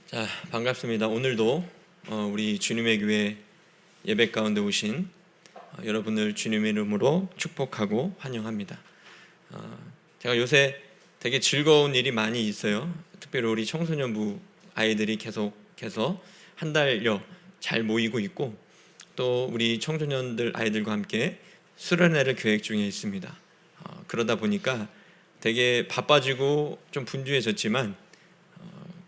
자, 반갑습니다. 오늘도 우리 주님의 교회 예배 가운데 오신 여러분을 주님의 이름으로 축복하고 환영합니다. 제가 요새 되게 즐거운 일이 많이 있어요. 특별히 우리 청소년부 아이들이 계속해서 한 달여 잘 모이고 있고, 또 우리 청소년들 아이들과 함께 수련회를 계획 중에 있습니다. 그러다 보니까 되게 바빠지고 좀 분주해졌지만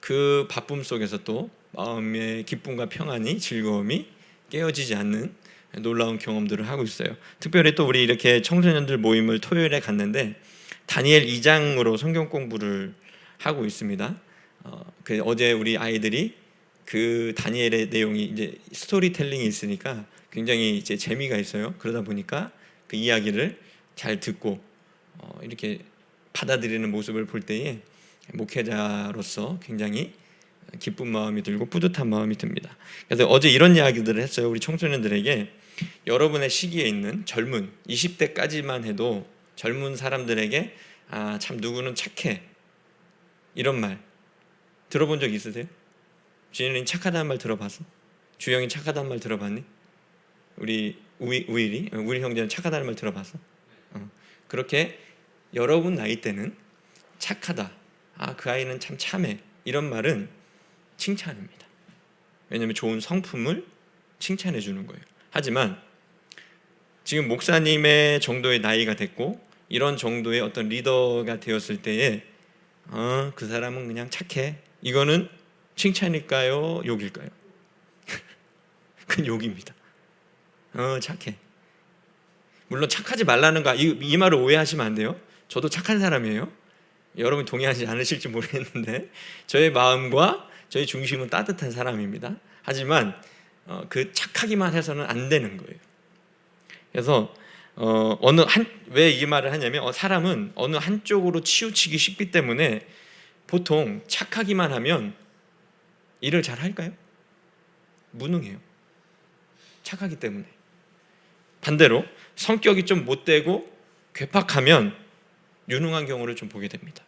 그 바쁨 속에서 또 마음의 기쁨과 평안이, 즐거움이 깨어지지 않는 놀라운 경험들을 하고 있어요. 특별히 또 우리 이렇게 청소년들 모임을 토요일에 갔는데 다니엘 2장으로 성경 공부를 하고 있습니다. 어제 우리 아이들이 그 다니엘의 내용이 이제 스토리텔링이 있으니까 굉장히 이제 재미가 있어요. 그러다 보니까 그 이야기를 잘 듣고 이렇게 받아들이는 모습을 볼 때에 목회자로서 굉장히 기쁜 마음이 들고 뿌듯한 마음이 듭니다. 그래서 어제 이런 이야기들을 했어요. 우리 청소년들에게 여러분의 시기에 있는 젊은 20대까지만 해도 젊은 사람들에게 참 누구는 착해, 이런 말 들어본 적 있으세요? 주연이 착하다는 말 들어봤어? 주영이 착하다는 말 들어봤니? 우리 우일이 형제는 착하다는 말 들어봤어? 그렇게 여러분 나이 때는 착하다, 그 아이는 참 참해, 이런 말은 칭찬입니다. 왜냐하면 좋은 성품을 칭찬해 주는 거예요. 하지만 지금 목사님의 정도의 나이가 됐고 이런 정도의 어떤 리더가 되었을 때에 그 사람은 그냥 착해, 이거는 칭찬일까요? 욕일까요? 그건 욕입니다. 착해. 물론 착하지 말라는 거, 이 말을 오해하시면 안 돼요. 저도 착한 사람이에요. 여러분 동의하지 않으실지 모르겠는데 저의 마음과 저의 중심은 따뜻한 사람입니다. 하지만 그 착하기만 해서는 안 되는 거예요. 그래서 왜 이 말을 하냐면 사람은 어느 한쪽으로 치우치기 쉽기 때문에 보통 착하기만 하면 일을 잘 할까요? 무능해요. 착하기 때문에. 반대로 성격이 좀 못되고 괴팍하면 유능한 경우를 좀 보게 됩니다.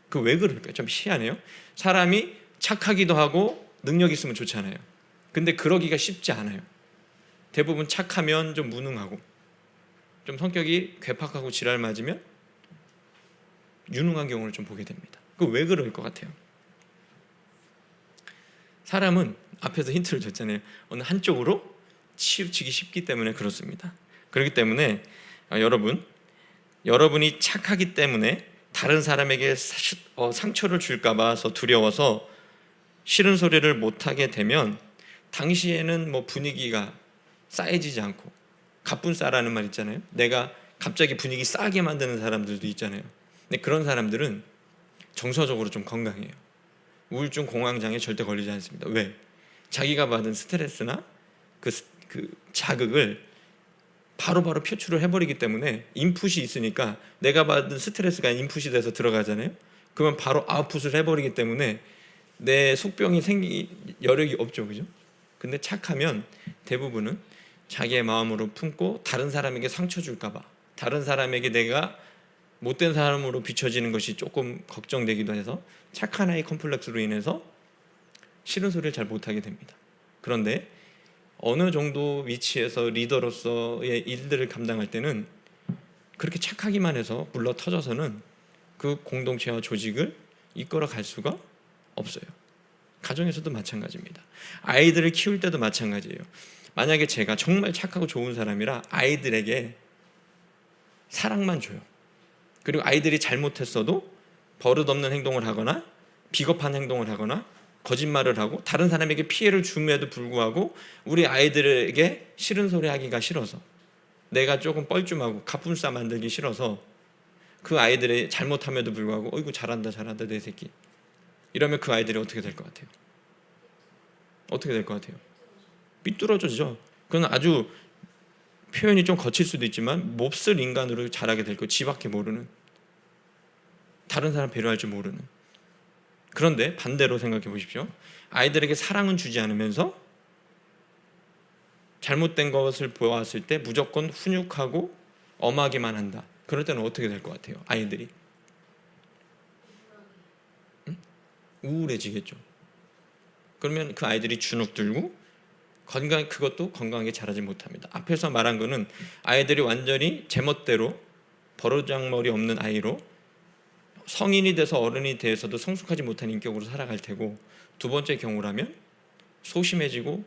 그 왜 그럴까요? 좀 희한해요. 사람이 착하기도 하고 능력 있으면 좋잖아요. 근데 그러기가 쉽지 않아요. 대부분 착하면 좀 무능하고, 좀 성격이 괴팍하고 지랄 맞으면 유능한 경우를 좀 보게 됩니다. 그 왜 그럴 것 같아요? 사람은 앞에서 힌트를 줬잖아요. 어느 한쪽으로 치우치기 쉽기 때문에 그렇습니다. 그렇기 때문에 여러분이 착하기 때문에 다른 사람에게 상처를 줄까 봐서 두려워서 싫은 소리를 못하게 되면 당시에는 분위기가 싸해지지 않고, 갑분싸라는 말 있잖아요. 내가 갑자기 분위기 싸게 만드는 사람들도 있잖아요. 근데 그런 사람들은 정서적으로 좀 건강해요. 우울증 공황장애 절대 걸리지 않습니다. 왜? 자기가 받은 스트레스나 그 자극을 바로바로 표출을 해버리기 때문에 인풋이 있으니까 내가 받은 스트레스가 인풋이 돼서 들어가잖아요. 그러면 바로 아웃풋을 해버리기 때문에 내 속병이 생길 여력이 없죠, 그죠? 근데 착하면 대부분은 자기의 마음으로 품고 다른 사람에게 상처 줄까봐, 다른 사람에게 내가 못된 사람으로 비춰지는 것이 조금 걱정되기도 해서 착한 아이 컴플렉스로 인해서 싫은 소리를 잘 못하게 됩니다. 그런데 어느 정도 위치에서 리더로서의 일들을 감당할 때는 그렇게 착하기만 해서 물러 터져서는 그 공동체와 조직을 이끌어 갈 수가 없어요. 가정에서도 마찬가지입니다. 아이들을 키울 때도 마찬가지예요. 만약에 제가 정말 착하고 좋은 사람이라 아이들에게 사랑만 줘요. 그리고 아이들이 잘못했어도 버릇없는 행동을 하거나 비겁한 행동을 하거나 거짓말을 하고 다른 사람에게 피해를 줌에도 불구하고 우리 아이들에게 싫은 소리 하기가 싫어서, 내가 조금 뻘쭘하고 갑분싸 만들기 싫어서 그 아이들의 잘못함에도 불구하고 어이구 잘한다 내 새끼, 이러면 그 아이들이 어떻게 될 것 같아요? 어떻게 될 것 같아요? 삐뚤어져죠. 그건 아주 표현이 좀 거칠 수도 있지만 몹쓸 인간으로 자라게 될 거예요. 지밖에 모르는, 다른 사람 배려할 줄 모르는. 그런데 반대로 생각해 보십시오. 아이들에게 사랑은 주지 않으면서 잘못된 것을 보았을 때 무조건 훈육하고 엄하게만 한다. 그럴 때는 어떻게 될 것 같아요? 아이들이 우울해지겠죠. 그러면 그 아이들이 주눅 들고 그것도 건강하게 자라지 못합니다. 앞에서 말한 거는 아이들이 완전히 제멋대로 버르장머리 없는 아이로 성인이 돼서 어른이 돼서도 성숙하지 못한 인격으로 살아갈 테고, 두 번째 경우라면 소심해지고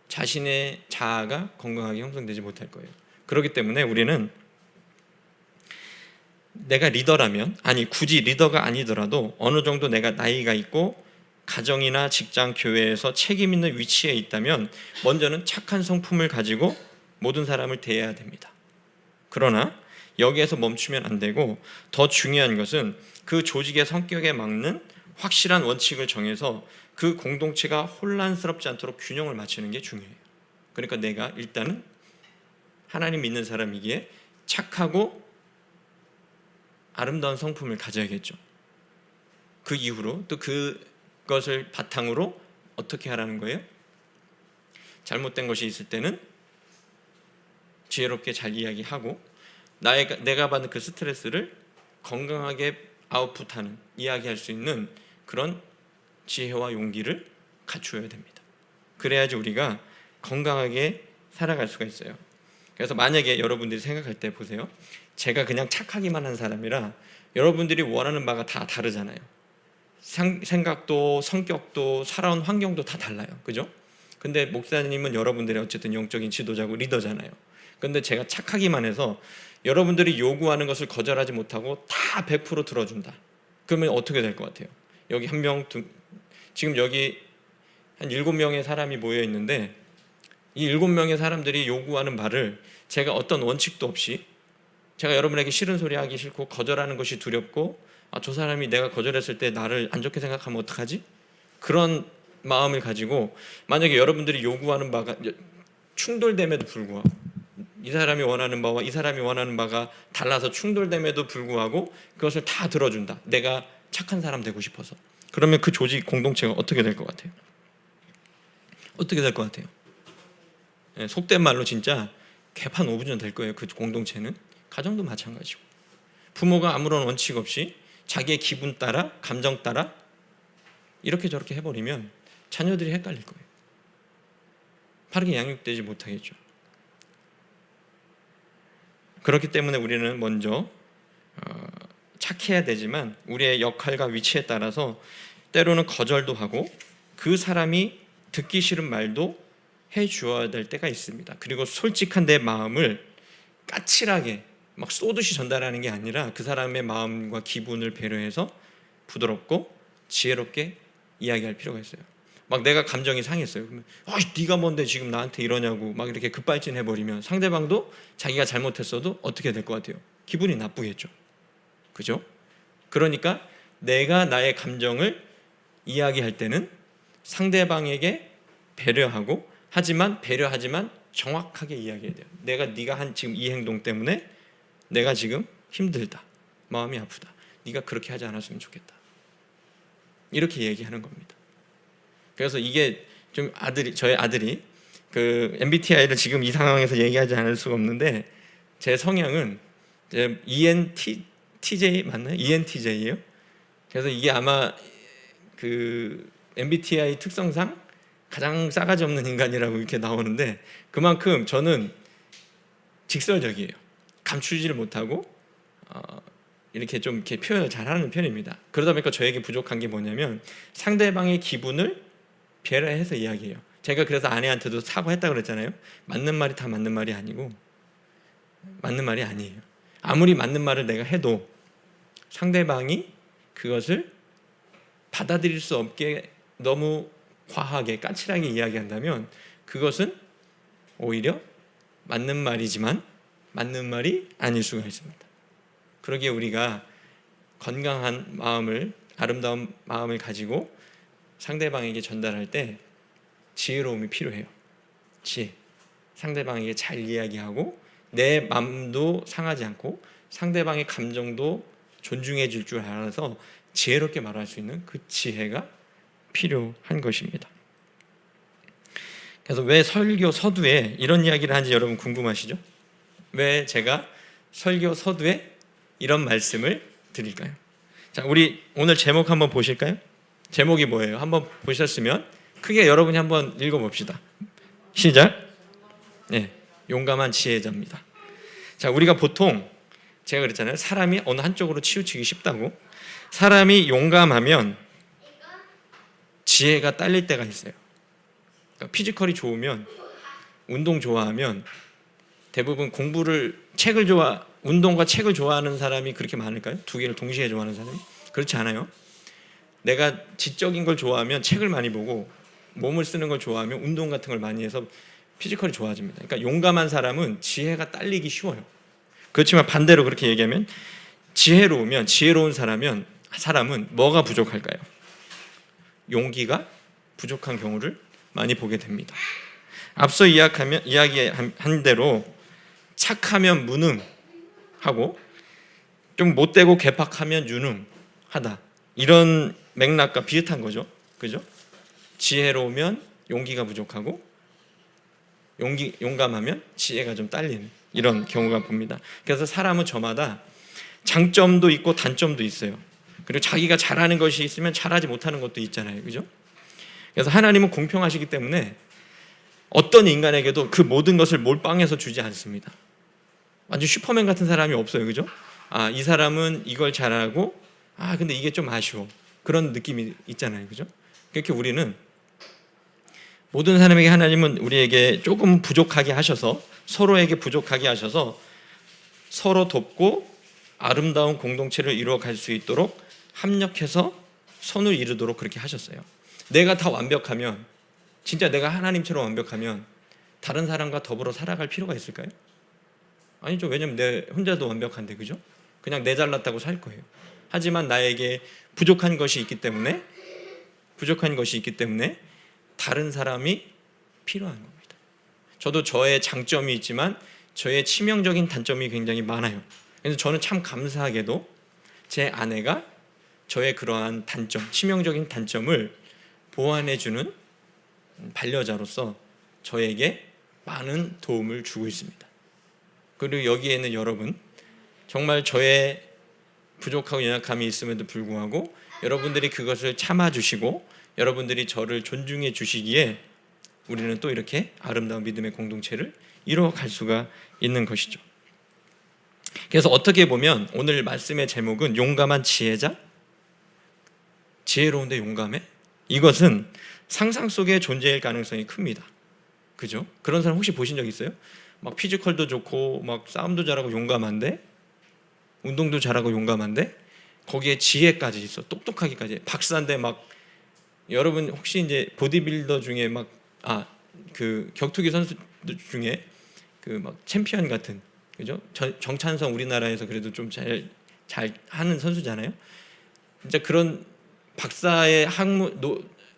자신의 자아가 건강하게 형성되지 못할 거예요. 그렇기 때문에 우리는 내가 리더라면, 아니 굳이 리더가 아니더라도 어느 정도 내가 나이가 있고 가정이나 직장, 교회에서 책임 있는 위치에 있다면 먼저는 착한 성품을 가지고 모든 사람을 대해야 됩니다. 그러나 여기에서 멈추면 안 되고, 더 중요한 것은 그 조직의 성격에 맞는 확실한 원칙을 정해서 그 공동체가 혼란스럽지 않도록 균형을 맞추는 게 중요해요. 그러니까 내가 일단은 하나님 믿는 사람이기에 착하고 아름다운 성품을 가져야겠죠. 그 이후로 또 그것을 바탕으로 어떻게 하라는 거예요? 잘못된 것이 있을 때는 지혜롭게 잘 이야기하고 내가 받는 그 스트레스를 건강하게 아웃풋하는, 이야기할 수 있는 그런 지혜와 용기를 갖추어야 됩니다. 그래야지 우리가 건강하게 살아갈 수가 있어요. 그래서 만약에 여러분들이 생각할 때 보세요. 제가 그냥 착하기만 한 사람이라 여러분들이 원하는 바가 다 다르잖아요. 생각도 성격도 살아온 환경도 다 달라요. 그죠? 근데 목사님은 여러분들의 어쨌든 영적인 지도자고 리더잖아요. 근데 제가 착하기만 해서 여러분들이 요구하는 것을 거절하지 못하고 다 100% 들어준다. 그러면 어떻게 될 것 같아요? 여기 한 명, 지금 여기 한 7명의 사람이 모여 있는데 이 7명의 사람들이 요구하는 말을 제가 어떤 원칙도 없이, 제가 여러분에게 싫은 소리 하기 싫고 거절하는 것이 두렵고, 저 사람이 내가 거절했을 때 나를 안 좋게 생각하면 어떡하지? 그런 마음을 가지고 만약에 여러분들이 요구하는 바가 충돌됨에도 불구하고, 이 사람이 원하는 바와 이 사람이 원하는 바가 달라서 충돌됨에도 불구하고 그것을 다 들어준다. 내가 착한 사람 되고 싶어서. 그러면 그 조직 공동체가 어떻게 될 것 같아요? 어떻게 될 것 같아요? 속된 말로 진짜 개판오부전 될 거예요. 그 공동체는. 가정도 마찬가지고, 부모가 아무런 원칙 없이 자기의 기분 따라, 감정 따라 이렇게 저렇게 해버리면 자녀들이 헷갈릴 거예요. 바르게 양육되지 못하겠죠. 그렇기 때문에 우리는 먼저 착해야 되지만 우리의 역할과 위치에 따라서 때로는 거절도 하고 그 사람이 듣기 싫은 말도 해주어야 될 때가 있습니다. 그리고 솔직한 내 마음을 까칠하게 막 쏘듯이 전달하는 게 아니라 그 사람의 마음과 기분을 배려해서 부드럽고 지혜롭게 이야기할 필요가 있어요. 막 내가 감정이 상했어요. 그러면 네가 뭔데 지금 나한테 이러냐고 막 이렇게 급발진해버리면 상대방도 자기가 잘못했어도 어떻게 될 것 같아요? 기분이 나쁘겠죠. 그죠? 그러니까 내가 나의 감정을 이야기할 때는 상대방에게 배려하지만 정확하게 이야기해야 돼요. 네가 한 지금 이 행동 때문에 내가 지금 힘들다, 마음이 아프다, 네가 그렇게 하지 않았으면 좋겠다, 이렇게 얘기하는 겁니다. 그래서 이게 좀 저의 아들이 그 MBTI를 지금 이 상황에서 얘기하지 않을 수가 없는데, 제 성향은 ENTJ 맞나요? ENTJ예요. 그래서 이게 아마 그 MBTI 특성상 가장 싸가지 없는 인간이라고 이렇게 나오는데, 그만큼 저는 직설적이에요. 감추지를 못하고 이렇게 좀 이렇게 표현을 잘하는 편입니다. 그러다 보니까 저에게 부족한 게 뭐냐면 상대방의 기분을 배려해서 이야기해요. 제가 그래서 아내한테도 사과했다고 그랬잖아요. 맞는 말이 다 맞는 말이 아니고, 맞는 말이 아니에요. 아무리 맞는 말을 내가 해도 상대방이 그것을 받아들일 수 없게 너무 과하게 까칠하게 이야기한다면 그것은 오히려 맞는 말이지만 맞는 말이 아닐 수가 있습니다. 그러기에 우리가 건강한 마음을, 아름다운 마음을 가지고 상대방에게 전달할 때 지혜로움이 필요해요. 지혜. 상대방에게 잘 이야기하고 내 마음도 상하지 않고 상대방의 감정도 존중해 줄 줄 알아서 지혜롭게 말할 수 있는 그 지혜가 필요한 것입니다. 그래서 왜 설교 서두에 이런 이야기를 하는지 여러분 궁금하시죠? 왜 제가 설교 서두에 이런 말씀을 드릴까요? 자, 우리 오늘 제목 한번 보실까요? 제목이 뭐예요? 한번 보셨으면 크게 여러분이 한번 읽어봅시다. 시작. 네, 용감한 지혜자입니다. 자, 우리가 보통 제가 그랬잖아요. 사람이 어느 한쪽으로 치우치기 쉽다고. 사람이 용감하면 지혜가 딸릴 때가 있어요. 그러니까 피지컬이 좋으면, 운동 좋아하면 대부분 운동과 책을 좋아하는 사람이 그렇게 많을까요? 두 개를 동시에 좋아하는 사람이? 그렇지 않아요. 내가 지적인 걸 좋아하면 책을 많이 보고, 몸을 쓰는 걸 좋아하면 운동 같은 걸 많이 해서 피지컬이 좋아집니다. 그러니까 용감한 사람은 지혜가 딸리기 쉬워요. 그렇지만 반대로 그렇게 얘기하면 지혜로운 사람은 뭐가 부족할까요? 용기가 부족한 경우를 많이 보게 됩니다. 앞서 이야기한 대로 착하면 무능하고 좀 못되고 괴팍하면 유능하다. 이런 맥락과 비슷한 거죠. 그죠? 지혜로우면 용기가 부족하고 용감하면 지혜가 좀 딸리는 이런 경우가 봅니다. 그래서 사람은 저마다 장점도 있고 단점도 있어요. 그리고 자기가 잘하는 것이 있으면 잘하지 못하는 것도 있잖아요. 그죠? 그래서 하나님은 공평하시기 때문에 어떤 인간에게도 그 모든 것을 몰빵해서 주지 않습니다. 완전 슈퍼맨 같은 사람이 없어요. 그죠? 이 사람은 이걸 잘하고 근데 이게 좀 아쉬워. 그런 느낌이 있잖아요. 그죠? 그렇게 우리는 모든 사람에게 하나님은 우리에게 조금 부족하게 하셔서 서로에게 부족하게 하셔서 서로 돕고 아름다운 공동체를 이루어 갈 수 있도록 합력해서 선을 이루도록 그렇게 하셨어요. 내가 다 완벽하면, 진짜 내가 하나님처럼 완벽하면 다른 사람과 더불어 살아갈 필요가 있을까요? 아니죠. 왜냐면 내 혼자도 완벽한데, 그죠? 그냥 내 잘났다고 살 거예요. 하지만 나에게 부족한 것이 있기 때문에 다른 사람이 필요한 겁니다. 저도 저의 장점이 있지만 저의 치명적인 단점이 굉장히 많아요. 그래서 저는 참 감사하게도 제 아내가 저의 그러한 단점, 치명적인 단점을 보완해주는 반려자로서 저에게 많은 도움을 주고 있습니다. 그리고 여기에는 여러분, 정말 저의 부족하고 연약함이 있음에도 불구하고 여러분들이 그것을 참아주시고 여러분들이 저를 존중해 주시기에 우리는 또 이렇게 아름다운 믿음의 공동체를 이루어갈 수가 있는 것이죠. 그래서 어떻게 보면 오늘 말씀의 제목은 용감한 지혜자? 지혜로운데 용감해? 이것은 상상 속의 존재일 가능성이 큽니다. 그죠? 그런 사람 혹시 보신 적 있어요? 막 피지컬도 좋고 막 싸움도 잘하고 용감한데, 운동도 잘하고 용감한데 거기에 지혜까지 있어. 똑똑하기까지. 박사인데 막, 여러분 혹시 이제 보디빌더 중에 그 격투기 선수 중에 그 막 챔피언 같은, 그죠? 정찬성 우리나라에서 그래도 좀 잘 하는 선수잖아요. 진짜 그런 박사의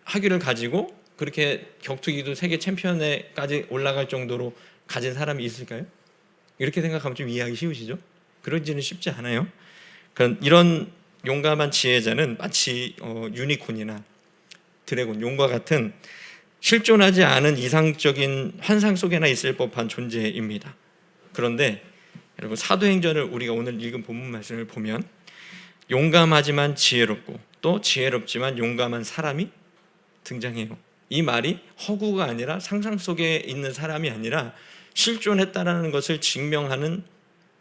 학위를 가지고 그렇게 격투기도 세계 챔피언에까지 올라갈 정도로 가진 사람이 있을까요? 이렇게 생각하면 좀 이해하기 쉬우시죠? 그러지는 쉽지 않아요. 이런 용감한 지혜자는 마치 유니콘이나 드래곤, 용과 같은 실존하지 않은 이상적인 환상 속에나 있을 법한 존재입니다. 그런데 여러분, 사도행전을 우리가 오늘 읽은 본문 말씀을 보면 용감하지만 지혜롭고 또 지혜롭지만 용감한 사람이 등장해요. 이 말이 허구가 아니라 상상 속에 있는 사람이 아니라 실존했다라는 것을 증명하는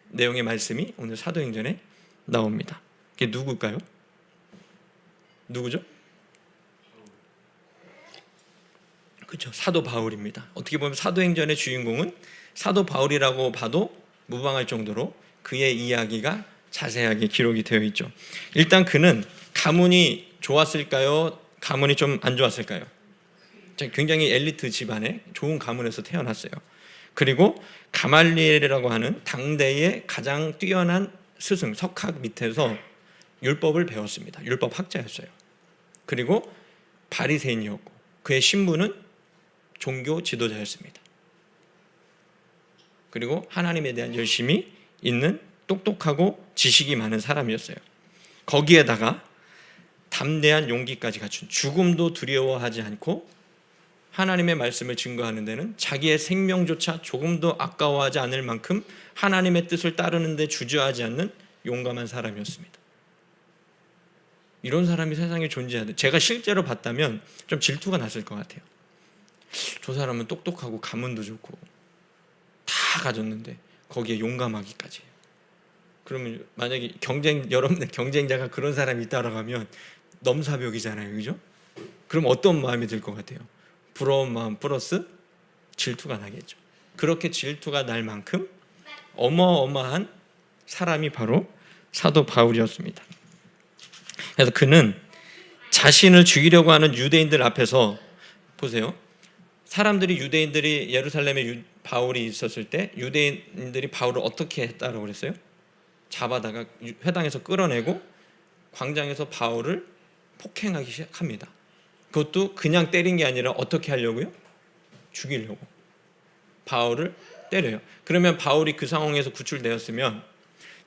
내용의 말씀이 오늘 사도행전에 나옵니다. 그게 누굴까요? 누구죠? 그렇죠. 사도 바울입니다. 어떻게 보면 사도행전의 주인공은 사도 바울이라고 봐도 무방할 정도로 그의 이야기가 자세하게 기록이 되어 있죠. 일단 그는 가문이 좋았을까요? 가문이 좀 안 좋았을까요? 굉장히 엘리트 집안의 좋은 가문에서 태어났어요. 그리고 가말리엘이라고 하는 당대의 가장 뛰어난 스승, 석학 밑에서 율법을 배웠습니다. 율법 학자였어요. 그리고 바리새인이었고 그의 신부는 종교 지도자였습니다. 그리고 하나님에 대한 열심이 있는 똑똑하고 지식이 많은 사람이었어요. 거기에다가 담대한 용기까지 갖춘, 죽음도 두려워하지 않고 하나님의 말씀을 증거하는 데는 자기의 생명조차 조금도 아까워하지 않을 만큼 하나님의 뜻을 따르는 데 주저하지 않는 용감한 사람이었습니다. 이런 사람이 세상에 존재하는데 제가 실제로 봤다면 좀 질투가 났을 것 같아요. 저 사람은 똑똑하고 가문도 좋고 다 가졌는데 거기에 용감하기까지 해요. 그러면 만약에 여러분의 경쟁자가 그런 사람이 있다라고 하면 넘사벽이잖아요. 그죠? 그럼 어떤 마음이 들 것 같아요? 부러운 마음 플러스 질투가 나겠죠. 그렇게 질투가 날 만큼 어마어마한 사람이 바로 사도 바울이었습니다. 그래서 그는 자신을 죽이려고 하는 유대인들 앞에서 보세요. 유대인들이 예루살렘에 바울이 있었을 때 유대인들이 바울을 어떻게 했다고 그랬어요? 잡아다가 회당에서 끌어내고 광장에서 바울을 폭행하기 시작합니다. 그것도 그냥 때린 게 아니라 어떻게 하려고요? 죽이려고. 바울을 때려요. 그러면 바울이 그 상황에서 구출되었으면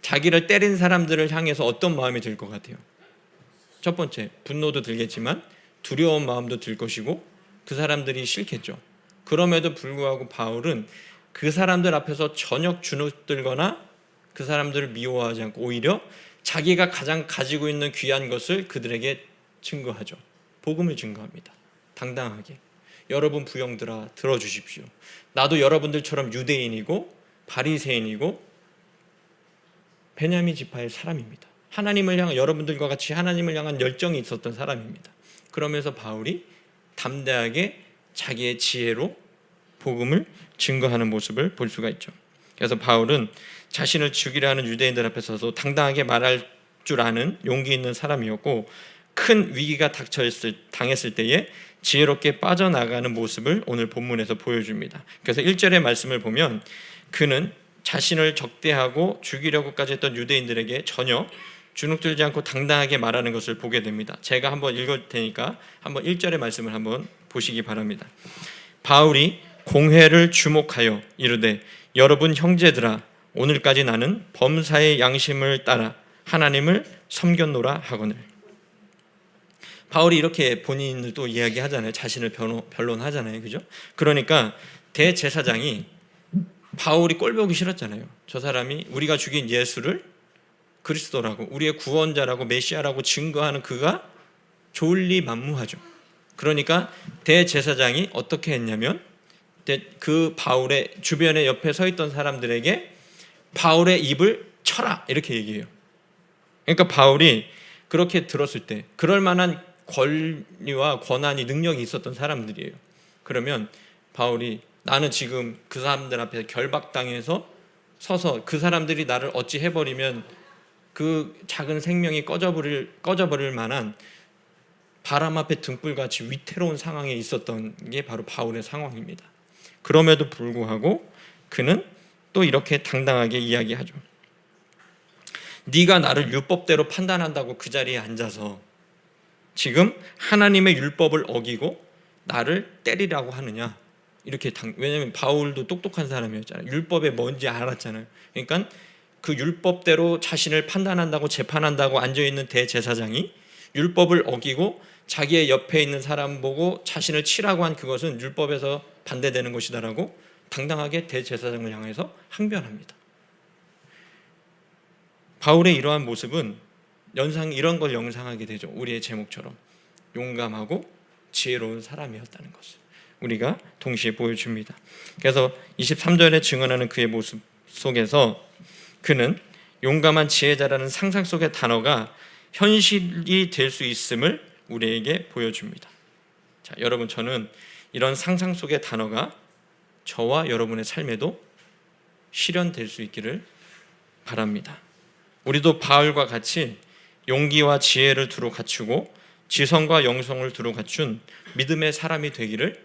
자기를 때린 사람들을 향해서 어떤 마음이 들 것 같아요? 첫 번째, 분노도 들겠지만 두려운 마음도 들 것이고 그 사람들이 싫겠죠. 그럼에도 불구하고 바울은 그 사람들 앞에서 전혀 주눅들거나 그 사람들을 미워하지 않고 오히려 자기가 가장 가지고 있는 귀한 것을 그들에게 증거하죠. 복음을 증거합니다. 당당하게. 여러분 부형들아 들어주십시오. 나도 여러분들처럼 유대인이고 바리새인이고 베냐민 지파의 사람입니다. 여러분들과 같이 하나님을 향한 열정이 있었던 사람입니다. 그러면서 바울이 담대하게 자기의 지혜로 복음을 증거하는 모습을 볼 수가 있죠. 그래서 바울은 자신을 죽이려 하는 유대인들 앞에 서서 당당하게 말할 줄 아는 용기 있는 사람이었고 큰 위기가 당했을 때에 지혜롭게 빠져나가는 모습을 오늘 본문에서 보여줍니다. 그래서 1절의 말씀을 보면 그는 자신을 적대하고 죽이려고까지 했던 유대인들에게 전혀 주눅들지 않고 당당하게 말하는 것을 보게 됩니다. 제가 한번 읽을 테니까 한번 1절의 말씀을 한번 보시기 바랍니다. 바울이 공회를 주목하여 이르되 여러분 형제들아 오늘까지 나는 범사의 양심을 따라 하나님을 섬겼노라 하거늘. 바울이 이렇게 본인을 또 이야기하잖아요. 자신을 변론하잖아요. 그죠? 그러니까 대제사장이 바울이 꼴보기 싫었잖아요. 저 사람이 우리가 죽인 예수를 그리스도라고 우리의 구원자라고 메시아라고 증거하는 그가 존리만무하죠. 그러니까 대제사장이 어떻게 했냐면 그 바울의 주변에 옆에 서 있던 사람들에게 바울의 입을 쳐라 이렇게 얘기해요. 그러니까 바울이 그렇게 들었을 때 그럴 만한 권리와 권한이 능력이 있었던 사람들이에요. 그러면 바울이 나는 지금 그 사람들 앞에서 결박당해서 서서 그 사람들이 나를 어찌 해버리면 그 작은 생명이 꺼져버릴 만한 바람 앞에 등불같이 위태로운 상황에 있었던 게 바로 바울의 상황입니다. 그럼에도 불구하고 그는 또 이렇게 당당하게 이야기하죠. 네가 나를 율법대로 판단한다고 그 자리에 앉아서 지금 하나님의 율법을 어기고 나를 때리라고 하느냐 이렇게 왜냐하면 바울도 똑똑한 사람이었잖아요. 율법에 뭔지 알았잖아요. 그러니까 그 율법대로 자신을 판단한다고 재판한다고 앉아있는 대제사장이 율법을 어기고 자기의 옆에 있는 사람 보고 자신을 치라고 한 그것은 율법에서 반대되는 것이다라고 당당하게 대제사장을 향해서 항변합니다. 바울의 이러한 모습은 이런 걸 영상하게 되죠. 우리의 제목처럼 용감하고 지혜로운 사람이었다는 것을 우리가 동시에 보여줍니다. 그래서 23절에 증언하는 그의 모습 속에서 그는 용감한 지혜자라는 상상 속의 단어가 현실이 될 수 있음을 우리에게 보여줍니다. 자, 여러분 저는 이런 상상 속의 단어가 저와 여러분의 삶에도 실현될 수 있기를 바랍니다. 우리도 바울과 같이 용기와 지혜를 두루 갖추고 지성과 영성을 두루 갖춘 믿음의 사람이 되기를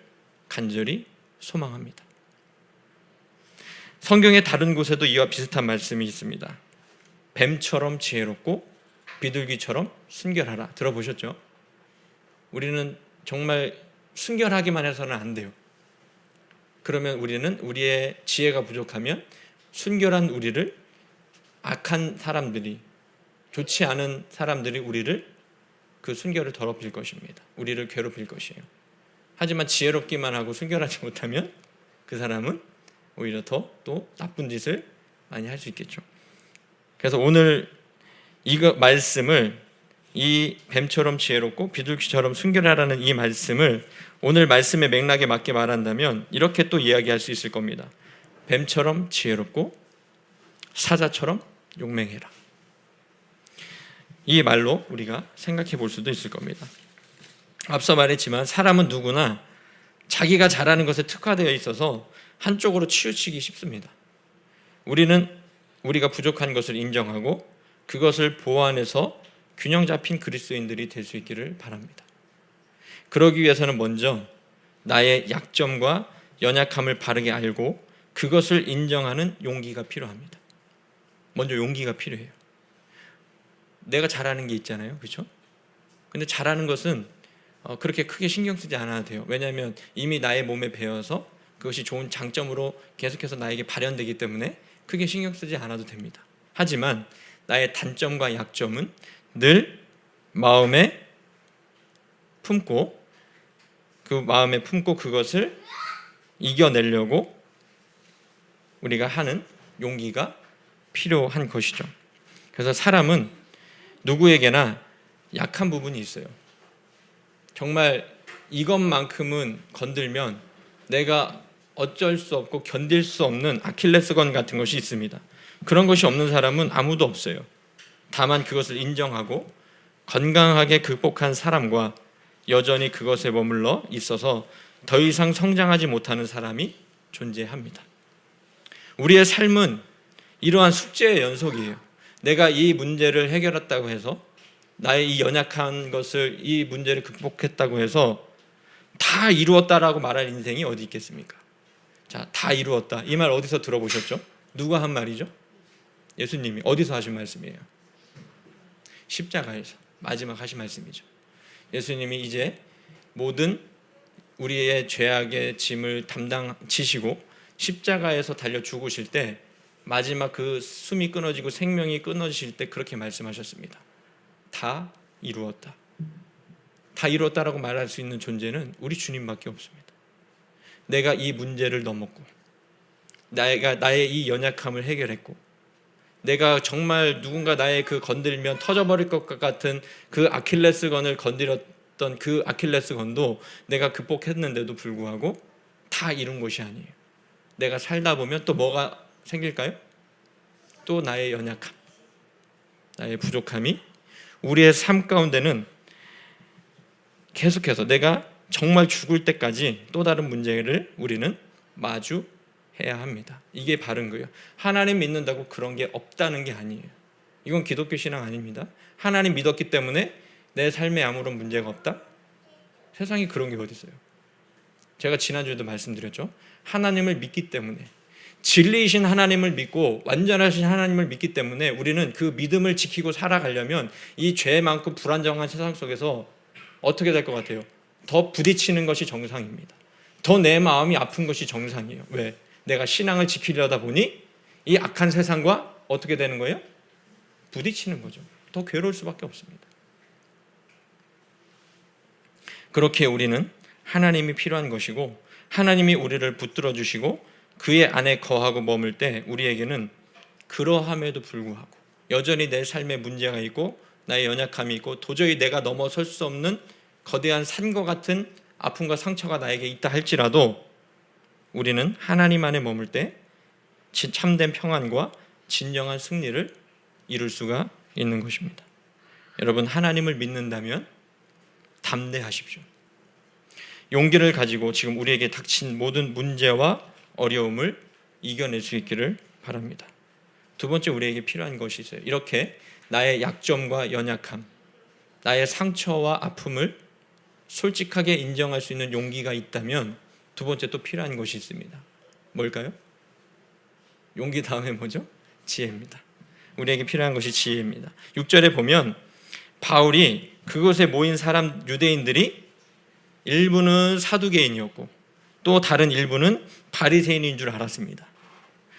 간절히 소망합니다. 성경의 다른 곳에도 이와 비슷한 말씀이 있습니다. 뱀처럼 지혜롭고 비둘기처럼 순결하라. 들어보셨죠? 우리는 정말 순결하기만 해서는 안 돼요. 그러면 우리는 우리의 지혜가 부족하면 순결한 우리를 악한 사람들이 좋지 않은 사람들이 우리를 그 순결을 더럽힐 것입니다. 우리를 괴롭힐 것이에요. 하지만 지혜롭기만 하고 순결하지 못하면 그 사람은 오히려 더 또 나쁜 짓을 많이 할 수 있겠죠. 그래서 오늘 이거 말씀을, 이 뱀처럼 지혜롭고 비둘기처럼 순결하라는 이 말씀을 오늘 말씀의 맥락에 맞게 말한다면 이렇게 또 이야기할 수 있을 겁니다. 뱀처럼 지혜롭고 사자처럼 용맹해라. 이 말로 우리가 생각해 볼 수도 있을 겁니다. 앞서 말했지만 사람은 누구나 자기가 잘하는 것에 특화되어 있어서 한쪽으로 치우치기 쉽습니다. 우리는 우리가 부족한 것을 인정하고 그것을 보완해서 균형 잡힌 그리스도인들이 될 수 있기를 바랍니다. 그러기 위해서는 먼저 나의 약점과 연약함을 바르게 알고 그것을 인정하는 용기가 필요합니다. 먼저 용기가 필요해요. 내가 잘하는 게 있잖아요, 그렇죠? 근데 잘하는 것은 그렇게 크게 신경 쓰지 않아도 돼요. 왜냐하면 이미 나의 몸에 배어서 그것이 좋은 장점으로 계속해서 나에게 발현되기 때문에 크게 신경 쓰지 않아도 됩니다. 하지만 나의 단점과 약점은 늘 마음에 품고 그것을 이겨내려고 우리가 하는 용기가 필요한 것이죠. 그래서 사람은 누구에게나 약한 부분이 있어요. 정말 이것만큼은 건들면 내가 어쩔 수 없고 견딜 수 없는 아킬레스건 같은 것이 있습니다. 그런 것이 없는 사람은 아무도 없어요. 다만 그것을 인정하고 건강하게 극복한 사람과 여전히 그것에 머물러 있어서 더 이상 성장하지 못하는 사람이 존재합니다. 우리의 삶은 이러한 숙제의 연속이에요. 내가 이 문제를 해결했다고 해서, 나의 이 연약한 것을, 이 문제를 극복했다고 해서 다 이루었다라고 말할 인생이 어디 있겠습니까? 자, 다 이루었다. 이 말 어디서 들어보셨죠? 누가 한 말이죠? 예수님이 어디서 하신 말씀이에요? 십자가에서 마지막 하신 말씀이죠. 예수님이 이제 모든 우리의 죄악의 짐을 지시고 십자가에서 달려 죽으실 때, 마지막 그 숨이 끊어지고 생명이 끊어지실 때 그렇게 말씀하셨습니다. 다 이루었다. 다 이루었다라고 말할 수 있는 존재는 우리 주님밖에 없습니다. 내가 이 문제를 넘었고, 나의 이 연약함을 해결했고, 내가 정말 누군가 나의 그 건들면 터져버릴 것 같은 그 아킬레스건을 건드렸던 그 아킬레스건도 내가 극복했는데도 불구하고 다 이룬 것이 아니에요. 내가 살다 보면 또 뭐가 생길까요? 또 나의 연약함, 나의 부족함이 우리의 삶 가운데는 계속해서 내가 정말 죽을 때까지 또 다른 문제를 우리는 마주해야 합니다. 이게 바른 거예요. 하나님 믿는다고 그런 게 없다는 게 아니에요. 이건 기독교 신앙 아닙니다. 하나님 믿었기 때문에 내 삶에 아무런 문제가 없다? 세상에 그런 게 어디 있어요? 제가 지난주에도 말씀드렸죠. 하나님을 믿기 때문에, 진리이신 하나님을 믿고 완전하신 하나님을 믿기 때문에 우리는 그 믿음을 지키고 살아가려면 이 죄 많고 불안정한 세상 속에서 어떻게 될 것 같아요? 더 부딪히는 것이 정상입니다. 더 내 마음이 아픈 것이 정상이에요. 왜? 내가 신앙을 지키려다 보니 이 악한 세상과 어떻게 되는 거예요? 부딪히는 거죠. 더 괴로울 수밖에 없습니다. 그렇게 우리는 하나님이 필요한 것이고, 하나님이 우리를 붙들어 주시고 그의 안에 거하고 머물 때 우리에게는 그러함에도 불구하고 여전히 내 삶에 문제가 있고 나의 연약함이 있고 도저히 내가 넘어설 수 없는 거대한 산과 같은 아픔과 상처가 나에게 있다 할지라도 우리는 하나님 안에 머물 때 참된 평안과 진정한 승리를 이룰 수가 있는 것입니다. 여러분, 하나님을 믿는다면 담대하십시오. 용기를 가지고 지금 우리에게 닥친 모든 문제와 어려움을 이겨낼 수 있기를 바랍니다. 두 번째, 우리에게 필요한 것이 있어요. 이렇게 나의 약점과 연약함, 나의 상처와 아픔을 솔직하게 인정할 수 있는 용기가 있다면 두 번째 또 필요한 것이 있습니다. 뭘까요? 용기 다음에 뭐죠? 지혜입니다. 우리에게 필요한 것이 지혜입니다. 6절에 보면 바울이 그곳에 모인 사람 유대인들이 일부는 사두개인이었고 또 다른 일부는 바리새인인 줄 알았습니다.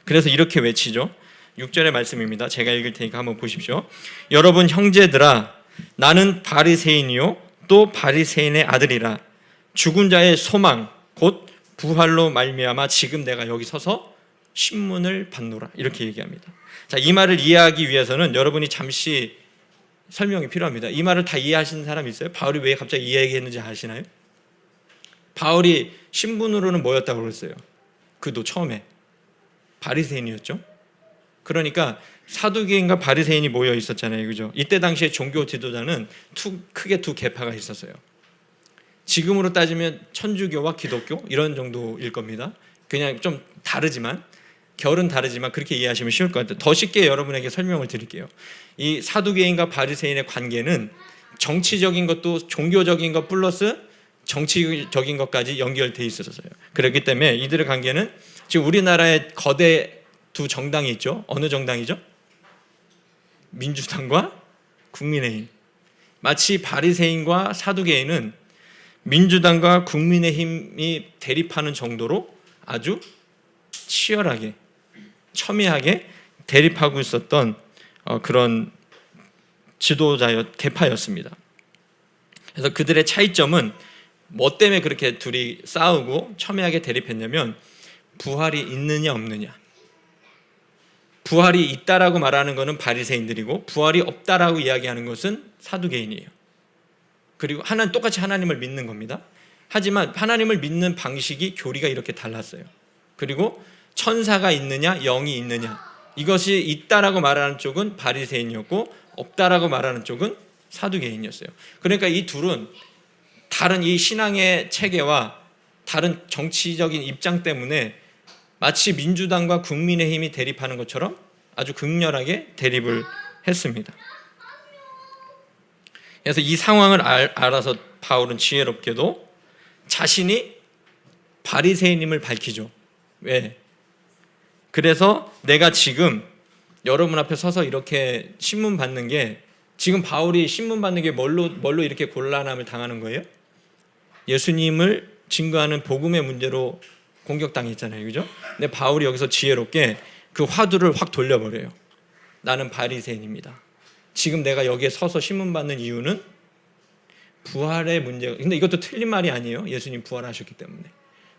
그래서 이렇게 외치죠. 6절의 말씀입니다. 제가 읽을 테니까 한번 보십시오. 여러분 형제들아, 나는 바리새인이요 또 바리새인의 아들이라. 죽은 자의 소망 곧 부활로 말미암아 지금 내가 여기 서서 신문을 받노라 이렇게 얘기합니다. 자, 이 말을 이해하기 위해서는 여러분이 잠시 설명이 필요합니다. 이 말을 다 이해하시는 사람 있어요? 바울이 왜 갑자기 이 얘기했는지 아시나요? 바울이 신분으로는 뭐였다고 그랬어요? 그도 처음에 바리새인이었죠. 그러니까 사두개인과 바리새인이 모여 있었잖아요, 그죠? 이때 당시에 종교 지도자는 크게 두 계파가 있었어요. 지금으로 따지면 천주교와 기독교 이런 정도일 겁니다. 그냥 좀 다르지만 결은 다르지만 그렇게 이해하시면 쉬울 것 같아요. 더 쉽게 여러분에게 설명을 드릴게요. 이 사두개인과 바리새인의 관계는 정치적인 것도 종교적인 것 플러스 정치적인 것까지 연결돼 있었어요. 그렇기 때문에 이들의 관계는 지금 우리나라에 거대 두 정당이 있죠. 어느 정당이죠? 민주당과 국민의힘. 마치 바리새인과 사두개인은 민주당과 국민의힘이 대립하는 정도로 아주 치열하게 첨예하게 대립하고 있었던 그런 계파였습니다. 그래서 그들의 차이점은 뭐 때문에 그렇게 둘이 싸우고 첨예하게 대립했냐면 부활이 있느냐 없느냐. 부활이 있다라고 말하는 것은 바리새인들이고 부활이 없다라고 이야기하는 것은 사두개인이에요. 그리고 똑같이 하나님을 믿는 겁니다. 하지만 하나님을 믿는 방식이 교리가 이렇게 달랐어요. 그리고 천사가 있느냐 영이 있느냐 이것이 있다라고 말하는 쪽은 바리새인이었고 없다라고 말하는 쪽은 사두개인이었어요. 그러니까 이 둘은 다른 이 신앙의 체계와 다른 정치적인 입장 때문에 마치 민주당과 국민의힘이 대립하는 것처럼 아주 극렬하게 대립을 했습니다. 그래서 이 상황을 알아서 바울은 지혜롭게도 자신이 바리새인임을 밝히죠. 왜? 그래서 내가 지금 여러분 앞에 서서 이렇게 신문 받는 게 지금 바울이 신문 받는 게 뭘로 이렇게 곤란함을 당하는 거예요? 예수님을 증거하는 복음의 문제로 공격당했잖아요, 그죠? 근데 바울이 여기서 지혜롭게 그 화두를 확 돌려버려요. 나는 바리새인입니다. 지금 내가 여기에 서서 신문 받는 이유는 부활의 문제가, 근데 이것도 틀린 말이 아니에요. 예수님 부활하셨기 때문에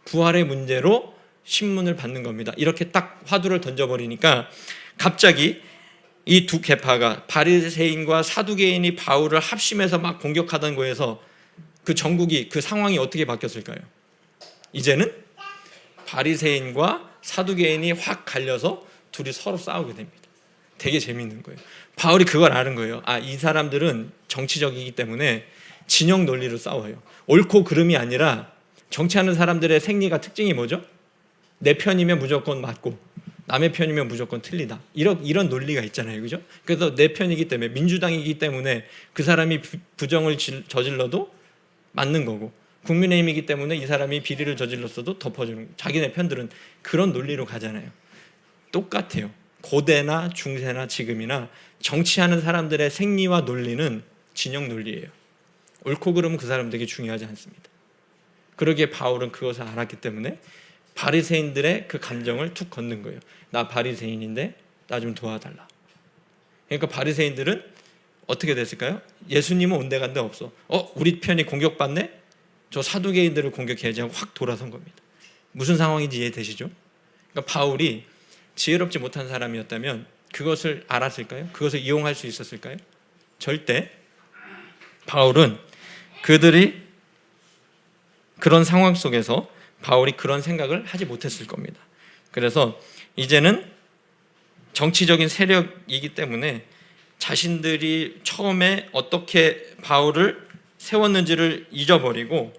부활의 문제로 신문을 받는 겁니다. 이렇게 딱 화두를 던져버리니까 갑자기 이 두 계파가 바리새인과 사두개인이 바울을 합심해서 막 공격하던 거에서 그 전국이 그 상황이 어떻게 바뀌었을까요? 이제는 바리새인과 사두개인이 확 갈려서 둘이 서로 싸우게 됩니다. 되게 재밌는 거예요. 바울이 그걸 아는 거예요. 이 사람들은 정치적이기 때문에 진영 논리로 싸워요. 옳고 그름이 아니라 정치하는 사람들의 생리가 특징이 뭐죠? 내 편이면 무조건 맞고 남의 편이면 무조건 틀리다. 이런 논리가 있잖아요, 그죠? 그래서 내 편이기 때문에 민주당이기 때문에 그 사람이 부정을 저질러도 맞는 거고 국민의힘이기 때문에 이 사람이 비리를 저질렀어도 덮어주는 자기네 편들은 그런 논리로 가잖아요. 똑같아요. 고대나 중세나 지금이나 정치하는 사람들의 생리와 논리는 진영 논리예요. 옳고 그름은 그 사람들에게 중요하지 않습니다. 그러기에 바울은 그것을 알았기 때문에 바리새인들의 그 감정을 툭 걷는 거예요. 나 바리새인인데 나 좀 도와달라. 그러니까 바리새인들은 어떻게 됐을까요? 예수님은 온데간데 없어. 우리 편이 공격받네? 저 사두개인들을 공격해야지 하고 확 돌아선 겁니다. 무슨 상황인지 이해되시죠? 그러니까 바울이 지혜롭지 못한 사람이었다면 그것을 알았을까요? 그것을 이용할 수 있었을까요? 절대. 바울은 그들이 그런 상황 속에서 바울이 그런 생각을 하지 못했을 겁니다. 그래서 이제는 정치적인 세력이기 때문에 자신들이 처음에 어떻게 바울을 세웠는지를 잊어버리고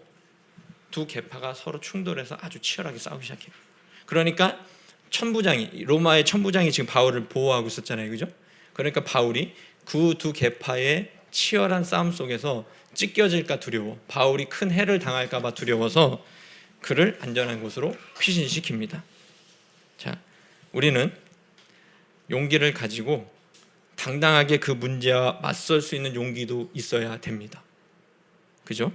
두 계파가 서로 충돌해서 아주 치열하게 싸우기 시작해요. 그러니까 로마의 천부장이 지금 바울을 보호하고 있었잖아요, 그죠? 그러니까 바울이 그 두 계파의 치열한 싸움 속에서 찢겨질까 두려워, 바울이 큰 해를 당할까 봐 두려워서 그를 안전한 곳으로 피신시킵니다. 자, 우리는 용기를 가지고 당당하게 그 문제와 맞설 수 있는 용기도 있어야 됩니다. 그죠?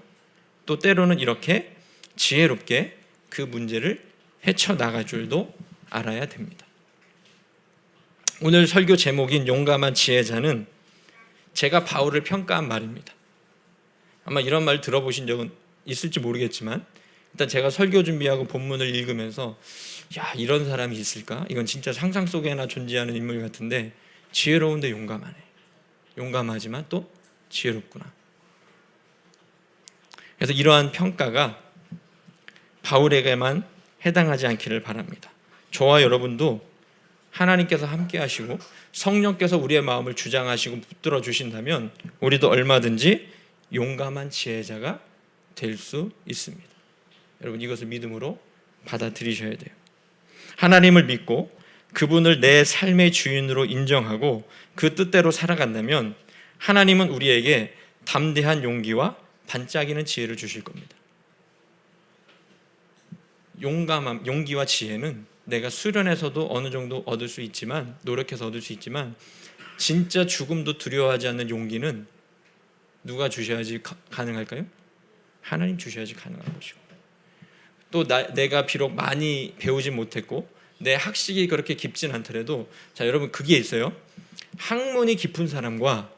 또 때로는 이렇게 지혜롭게 그 문제를 헤쳐나갈 줄도 알아야 됩니다. 오늘 설교 제목인 용감한 지혜자는 제가 바울을 평가한 말입니다. 아마 이런 말 들어보신 적은 있을지 모르겠지만 일단 제가 설교 준비하고 본문을 읽으면서 야, 이런 사람이 있을까? 이건 진짜 상상 속에나 존재하는 인물 같은데 지혜로운데 용감하네. 용감하지만 또 지혜롭구나. 그래서 이러한 평가가 바울에게만 해당하지 않기를 바랍니다. 저와 여러분도 하나님께서 함께 하시고 성령께서 우리의 마음을 주장하시고 붙들어 주신다면 우리도 얼마든지 용감한 지혜자가 될 수 있습니다. 여러분, 이것을 믿음으로 받아들이셔야 돼요. 하나님을 믿고 그분을 내 삶의 주인으로 인정하고 그 뜻대로 살아간다면 하나님은 우리에게 담대한 용기와 반짝이는 지혜를 주실 겁니다. 용기와 지혜는 내가 수련해서도 어느 정도 얻을 수 있지만, 노력해서 얻을 수 있지만, 진짜 죽음도 두려워하지 않는 용기는 누가 주셔야지 가능할까요? 하나님 주셔야지 가능한 것이고, 또 내가 비록 많이 배우지 못했고 내 학식이 그렇게 깊진 않더라도, 자 여러분, 그게 있어요. 학문이 깊은 사람과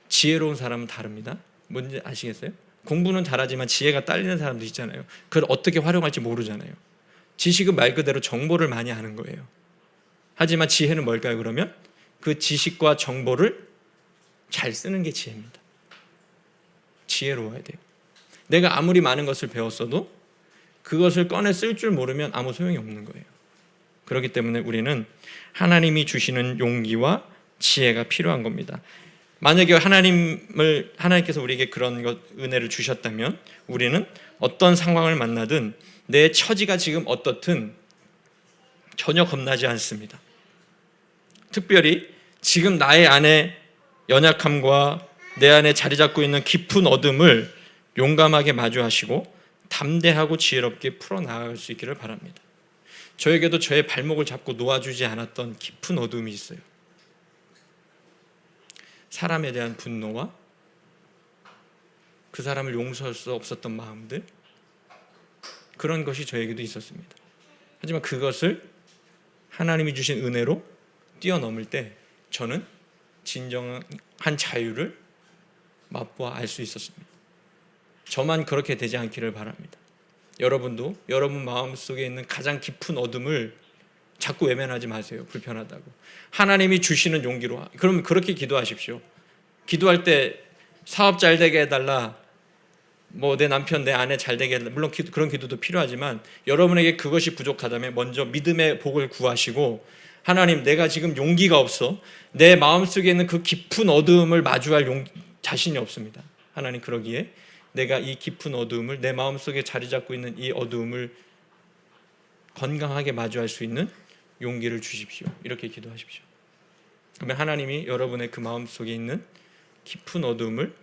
지혜로운 사람은 다릅니다. 뭔지 아시겠어요? 공부는 잘하지만 지혜가 딸리는 사람도 있잖아요. 그걸 어떻게 활용할지 모르잖아요. 지식은 말 그대로 정보를 많이 하는 거예요. 하지만 지혜는 뭘까요? 그러면 그 지식과 정보를 잘 쓰는 게 지혜입니다. 지혜로워야 돼요. 내가 아무리 많은 것을 배웠어도 그것을 꺼내 쓸 줄 모르면 아무 소용이 없는 거예요. 그렇기 때문에 우리는 하나님이 주시는 용기와 지혜가 필요한 겁니다. 만약에 하나님께서 우리에게 그런 은혜를 주셨다면 우리는 어떤 상황을 만나든 내 처지가 지금 어떻든 전혀 겁나지 않습니다. 특별히 지금 나의 안에 연약함과 내 안에 자리 잡고 있는 깊은 어둠을 용감하게 마주하시고 담대하고 지혜롭게 풀어나갈 수 있기를 바랍니다. 저에게도 저의 발목을 잡고 놓아주지 않았던 깊은 어둠이 있어요. 사람에 대한 분노와 그 사람을 용서할 수 없었던 마음들, 그런 것이 저에게도 있었습니다. 하지만 그것을 하나님이 주신 은혜로 뛰어넘을 때 저는 진정한 자유를 맛보아 알 수 있었습니다. 저만 그렇게 되지 않기를 바랍니다. 여러분도 여러분 마음속에 있는 가장 깊은 어둠을 자꾸 외면하지 마세요. 불편하다고. 하나님이 주시는 용기로. 그러면 그렇게 기도하십시오. 기도할 때 사업 잘 되게 해달라, 내 남편 내 아내 잘 되게 해달라, 물론 그런 기도도 필요하지만 여러분에게 그것이 부족하다면 먼저 믿음의 복을 구하시고, 하나님, 내가 지금 용기가 없어. 내 마음속에 있는 그 깊은 어둠을 마주할 자신이 없습니다. 하나님, 그러기에 내가 이 깊은 어두움을, 내 마음속에 자리 잡고 있는 이 어두움을 건강하게 마주할 수 있는 용기를 주십시오. 이렇게 기도하십시오. 그러면 하나님이 여러분의 그 마음속에 있는 깊은 어두움을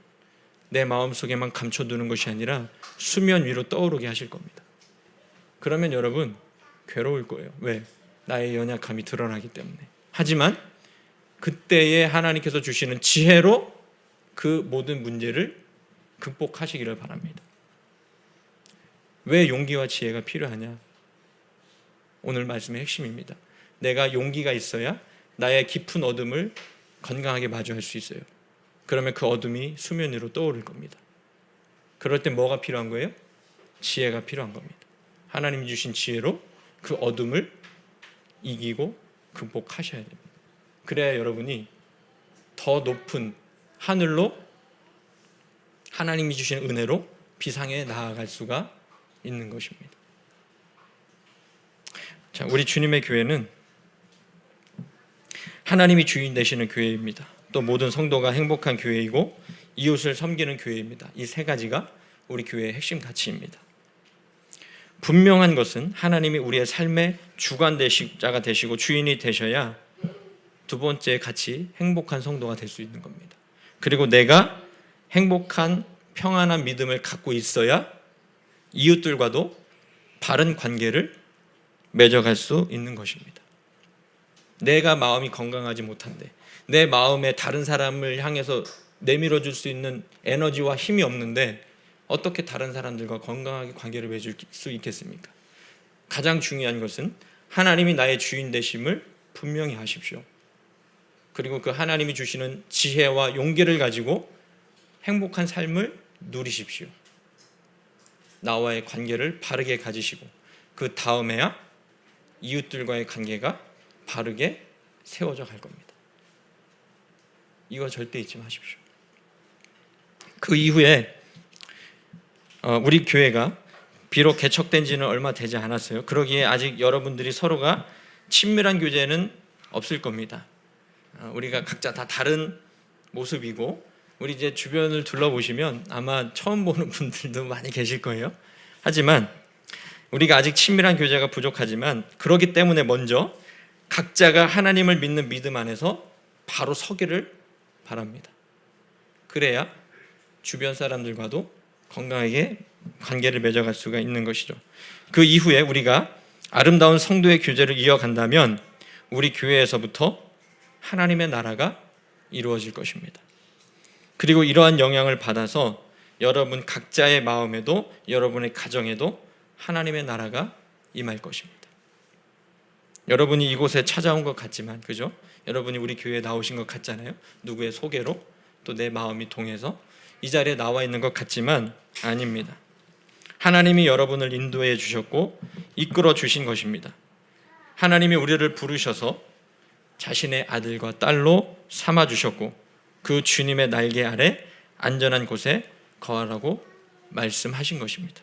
내 마음속에만 감춰두는 것이 아니라 수면 위로 떠오르게 하실 겁니다. 그러면 여러분 괴로울 거예요. 왜? 나의 연약함이 드러나기 때문에. 하지만 그때에 하나님께서 주시는 지혜로 그 모든 문제를 극복하시기를 바랍니다. 왜 용기와 지혜가 필요하냐? 오늘 말씀의 핵심입니다. 내가 용기가 있어야 나의 깊은 어둠을 건강하게 마주할 수 있어요. 그러면 그 어둠이 수면 위로 떠오를 겁니다. 그럴 때 뭐가 필요한 거예요? 지혜가 필요한 겁니다. 하나님이 주신 지혜로 그 어둠을 이기고 극복하셔야 됩니다. 그래야 여러분이 더 높은 하늘로, 하나님이 주신 은혜로 비상에 나아갈 수가 있는 것입니다. 자, 우리 주님의 교회는 하나님이 주인 되시는 교회입니다. 또 모든 성도가 행복한 교회이고 이웃을 섬기는 교회입니다. 이 세 가지가 우리 교회의 핵심 가치입니다. 분명한 것은 하나님이 우리의 삶의 주관자가 되시고 주인이 되셔야 두 번째 가치, 행복한 성도가 될 수 있는 겁니다. 그리고 내가 행복한 평안한 믿음을 갖고 있어야 이웃들과도 바른 관계를 맺어갈 수 있는 것입니다. 내가 마음이 건강하지 못한데, 내 마음에 다른 사람을 향해서 내밀어 줄 수 있는 에너지와 힘이 없는데 어떻게 다른 사람들과 건강하게 관계를 맺을 수 있겠습니까? 가장 중요한 것은 하나님이 나의 주인 되심을 분명히 하십시오. 그리고 그 하나님이 주시는 지혜와 용기를 가지고 행복한 삶을 누리십시오. 나와의 관계를 바르게 가지시고 그 다음에야 이웃들과의 관계가 바르게 세워져 갈 겁니다. 이거 절대 잊지 마십시오. 그 이후에 우리 교회가 비록 개척된 지는 얼마 되지 않았어요. 그러기에 아직 여러분들이 서로가 친밀한 교제는 없을 겁니다. 우리가 각자 다 다른 모습이고 우리 이제 주변을 둘러보시면 아마 처음 보는 분들도 많이 계실 거예요. 하지만 우리가 아직 친밀한 교제가 부족하지만 그렇기 때문에 먼저 각자가 하나님을 믿는 믿음 안에서 바로 서기를 바랍니다. 그래야 주변 사람들과도 건강하게 관계를 맺어갈 수가 있는 것이죠. 그 이후에 우리가 아름다운 성도의 교제를 이어간다면 우리 교회에서부터 하나님의 나라가 이루어질 것입니다. 그리고 이러한 영향을 받아서 여러분 각자의 마음에도 여러분의 가정에도 하나님의 나라가 임할 것입니다. 여러분이 이곳에 찾아온 것 같지만, 그죠? 여러분이 우리 교회에 나오신 것 같잖아요. 누구의 소개로 또 내 마음이 통해서 이 자리에 나와 있는 것 같지만 아닙니다. 하나님이 여러분을 인도해 주셨고 이끌어 주신 것입니다. 하나님이 우리를 부르셔서 자신의 아들과 딸로 삼아 주셨고 그 주님의 날개 아래 안전한 곳에 거하라고 말씀하신 것입니다.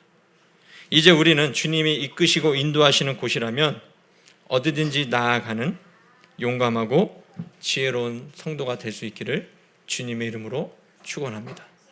이제 우리는 주님이 이끄시고 인도하시는 곳이라면 어디든지 나아가는 용감하고 지혜로운 성도가 될 수 있기를 주님의 이름으로 축원합니다.